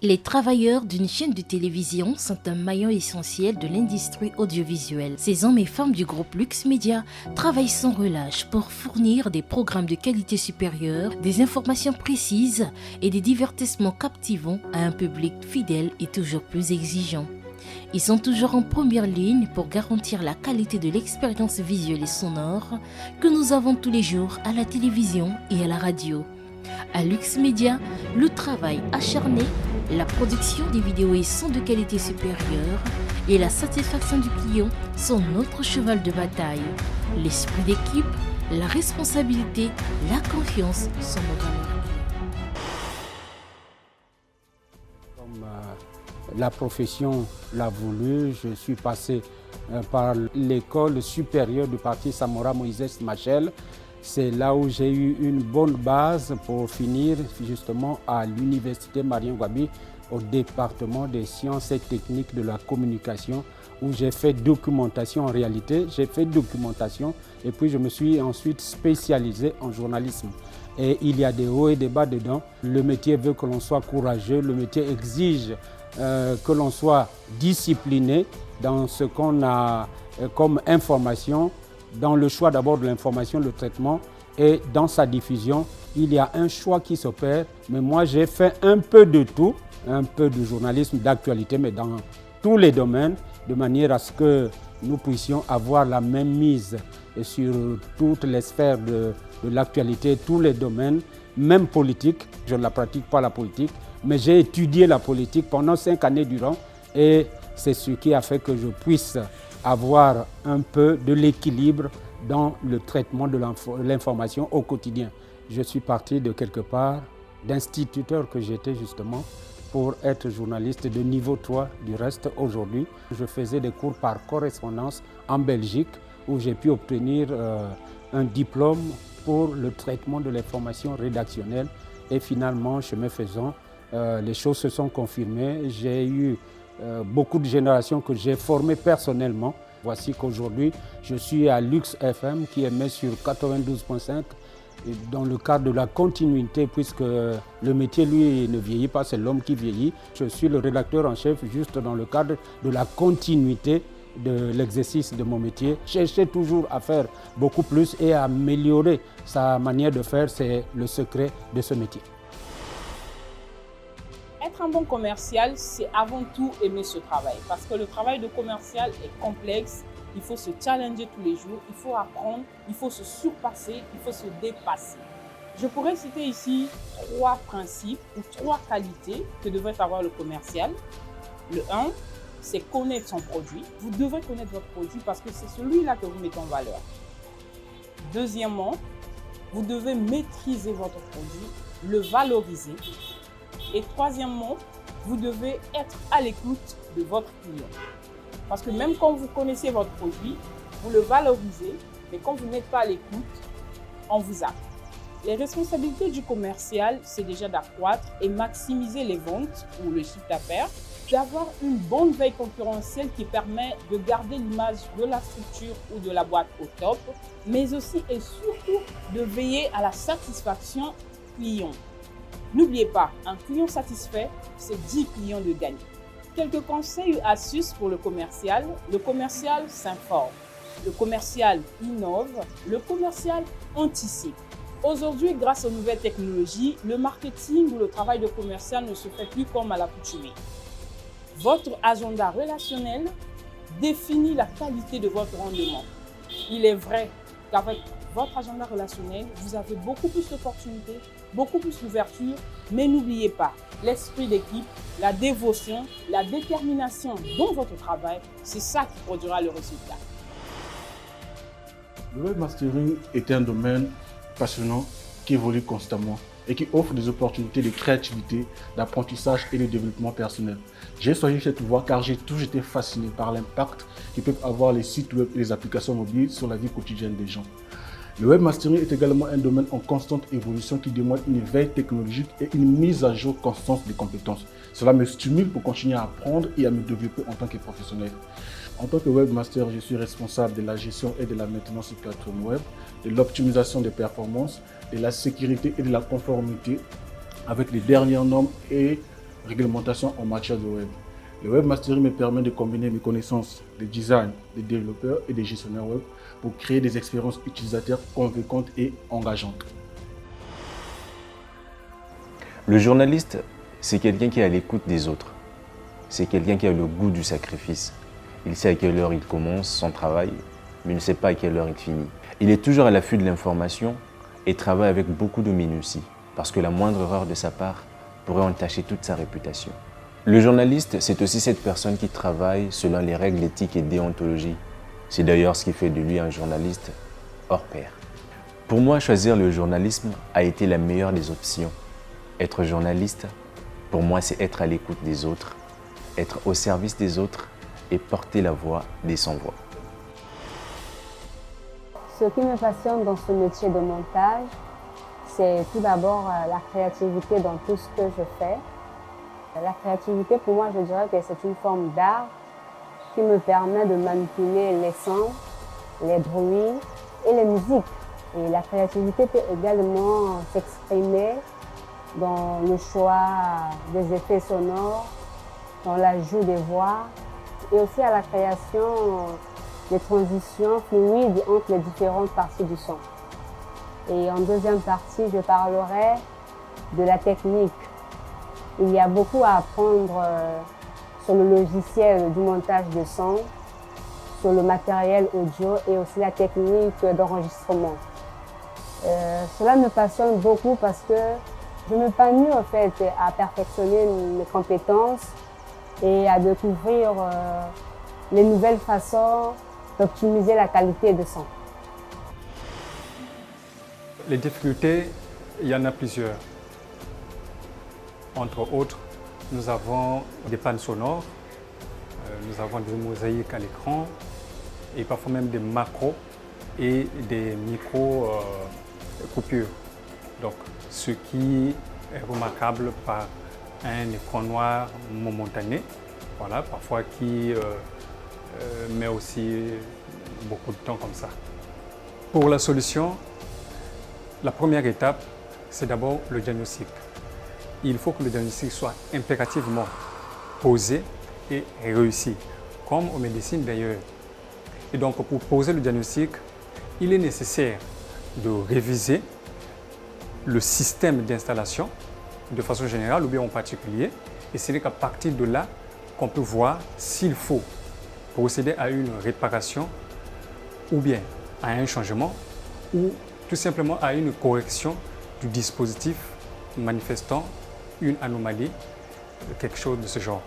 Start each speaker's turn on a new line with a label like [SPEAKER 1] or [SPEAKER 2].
[SPEAKER 1] Les travailleurs d'une chaîne de télévision sont un maillon essentiel de l'industrie audiovisuelle. Ces hommes et femmes du groupe Lux Media travaillent sans relâche pour fournir des programmes de qualité supérieure, des informations précises et des divertissements captivants à un public fidèle et toujours plus exigeant. Ils sont toujours en première ligne pour garantir la qualité de l'expérience visuelle et sonore que nous avons tous les jours à la télévision et à la radio. À Lux Media, le travail acharné, la production des vidéos et sons de qualité supérieure et la satisfaction du client sont notre cheval de bataille. L'esprit d'équipe, la responsabilité, la confiance sont nos valeurs.
[SPEAKER 2] Comme la profession l'a voulu, je suis passé par l'école supérieure du parti Samora Moïse Machel. C'est là où j'ai eu une bonne base pour finir justement à l'université Marien Ngouabi au département des sciences et techniques de la communication où j'ai fait documentation en réalité. J'ai fait documentation et puis je me suis ensuite spécialisé en journalisme. Et il y a des hauts et des bas dedans. Le métier veut que l'on soit courageux, le métier exige que l'on soit discipliné dans ce qu'on a comme information, dans le choix d'abord de l'information, le traitement et dans sa diffusion. Il y a un choix qui s'opère, mais moi j'ai fait un peu de tout, un peu de journalisme d'actualité, mais dans tous les domaines, de manière à ce que nous puissions avoir la même mise sur toutes les sphères de l'actualité, tous les domaines, même politique. Je ne la pratique pas la politique, mais j'ai étudié la politique pendant 5 années durant et c'est ce qui a fait que je puisse avoir un peu de l'équilibre dans le traitement de l'information au quotidien. Je suis parti de quelque part, d'instituteur que j'étais justement, pour être journaliste de niveau 3 du reste aujourd'hui. Je faisais des cours par correspondance en Belgique où j'ai pu obtenir un diplôme pour le traitement de l'information rédactionnelle et finalement, chemin faisant, les choses se sont confirmées. J'ai eu beaucoup de générations que j'ai formées personnellement. Voici qu'aujourd'hui, je suis à Lux FM qui émet sur 92.5 dans le cadre de la continuité puisque le métier, lui, ne vieillit pas, c'est l'homme qui vieillit. Je suis le rédacteur en chef juste dans le cadre de la continuité de l'exercice de mon métier. Chercher toujours à faire beaucoup plus et à améliorer sa manière de faire, c'est le secret de ce métier.
[SPEAKER 3] Être un bon commercial, c'est avant tout aimer ce travail parce que le travail de commercial est complexe, il faut se challenger tous les jours, il faut apprendre, il faut se surpasser, il faut se dépasser. Je pourrais citer ici 3 principes ou 3 qualités que devrait avoir le commercial. Le 1, c'est connaître son produit. Vous devrez connaître votre produit parce que c'est celui-là que vous mettez en valeur. Deuxièmement, vous devez maîtriser votre produit, le valoriser. Et troisièmement, vous devez être à l'écoute de votre client. Parce que même quand vous connaissez votre produit, vous le valorisez, mais quand vous n'êtes pas à l'écoute, on vous zappe. Les responsabilités du commercial, c'est déjà d'accroître et maximiser les ventes ou le chiffre d'affaires, d'avoir une bonne veille concurrentielle qui permet de garder l'image de la structure ou de la boîte au top, mais aussi et surtout de veiller à la satisfaction client. N'oubliez pas, un client satisfait, c'est 10 clients de gagner. Quelques conseils ou astuces pour le commercial. Le commercial s'informe, le commercial innove, le commercial anticipe. Aujourd'hui, grâce aux nouvelles technologies, le marketing ou le travail de commercial ne se fait plus comme à l'accoutumée. Votre agenda relationnel définit la qualité de votre rendement. Il est vrai qu'avec votre agenda relationnel, vous avez beaucoup plus d'opportunités, beaucoup plus d'ouverture, mais n'oubliez pas, l'esprit d'équipe, la dévotion, la détermination dans votre travail, c'est ça qui produira le résultat.
[SPEAKER 4] Le webmastering est un domaine passionnant qui évolue constamment et qui offre des opportunités de créativité, d'apprentissage et de développement personnel. J'ai choisi cette voie car j'ai toujours été fasciné par l'impact que peuvent avoir les sites web et les applications mobiles sur la vie quotidienne des gens. Le webmastering est également un domaine en constante évolution qui demande une veille technologique et une mise à jour constante des compétences. Cela me stimule pour continuer à apprendre et à me développer en tant que professionnel. En tant que webmaster, je suis responsable de la gestion et de la maintenance des plateformes web, de l'optimisation des performances, de la sécurité et de la conformité avec les dernières normes et réglementation en matière de web. Le webmastering me permet de combiner mes connaissances de design, des développeurs et des gestionnaires web pour créer des expériences utilisateurs convaincantes et engageantes.
[SPEAKER 5] Le journaliste, c'est quelqu'un qui est à l'écoute des autres. C'est quelqu'un qui a le goût du sacrifice. Il sait à quelle heure il commence son travail, mais il ne sait pas à quelle heure il finit. Il est toujours à l'affût de l'information et travaille avec beaucoup de minutie, parce que la moindre erreur de sa part pourrait entacher toute sa réputation. Le journaliste, c'est aussi cette personne qui travaille selon les règles éthiques et déontologie. C'est d'ailleurs ce qui fait de lui un journaliste hors pair. Pour moi, choisir le journalisme a été la meilleure des options. Être journaliste, pour moi, c'est être à l'écoute des autres, être au service des autres et porter la voix des sans-voix.
[SPEAKER 6] Ce qui me passionne dans ce métier de montage, c'est tout d'abord la créativité dans tout ce que je fais. La créativité, pour moi, je dirais que c'est une forme d'art qui me permet de manipuler les sons, les bruits et les musiques. Et la créativité peut également s'exprimer dans le choix des effets sonores, dans l'ajout des voix et aussi à la création des transitions fluides entre les différentes parties du son. Et en deuxième partie, je parlerai de la technique. Il y a beaucoup à apprendre sur le logiciel du montage de son, sur le matériel audio et aussi la technique d'enregistrement. Cela me passionne beaucoup parce que je m'épanouis en fait à perfectionner mes compétences et à découvrir les nouvelles façons d'optimiser la qualité de son.
[SPEAKER 7] Les difficultés, il y en a plusieurs. Entre autres, nous avons des pannes sonores, nous avons des mosaïques à l'écran et parfois même des macros et des micro-coupures. Donc, ce qui est remarquable par un écran noir momentané, voilà, parfois qui met aussi beaucoup de temps comme ça. Pour la solution, la première étape, c'est d'abord le diagnostic. Il faut que le diagnostic soit impérativement posé et réussi, comme en médecine d'ailleurs. Et donc, pour poser le diagnostic, il est nécessaire de réviser le système d'installation de façon générale ou bien en particulier. Et ce n'est qu'à partir de là qu'on peut voir s'il faut procéder à une réparation ou bien à un changement ou tout simplement à une correction du dispositif manifestant une anomalie, quelque chose de ce genre.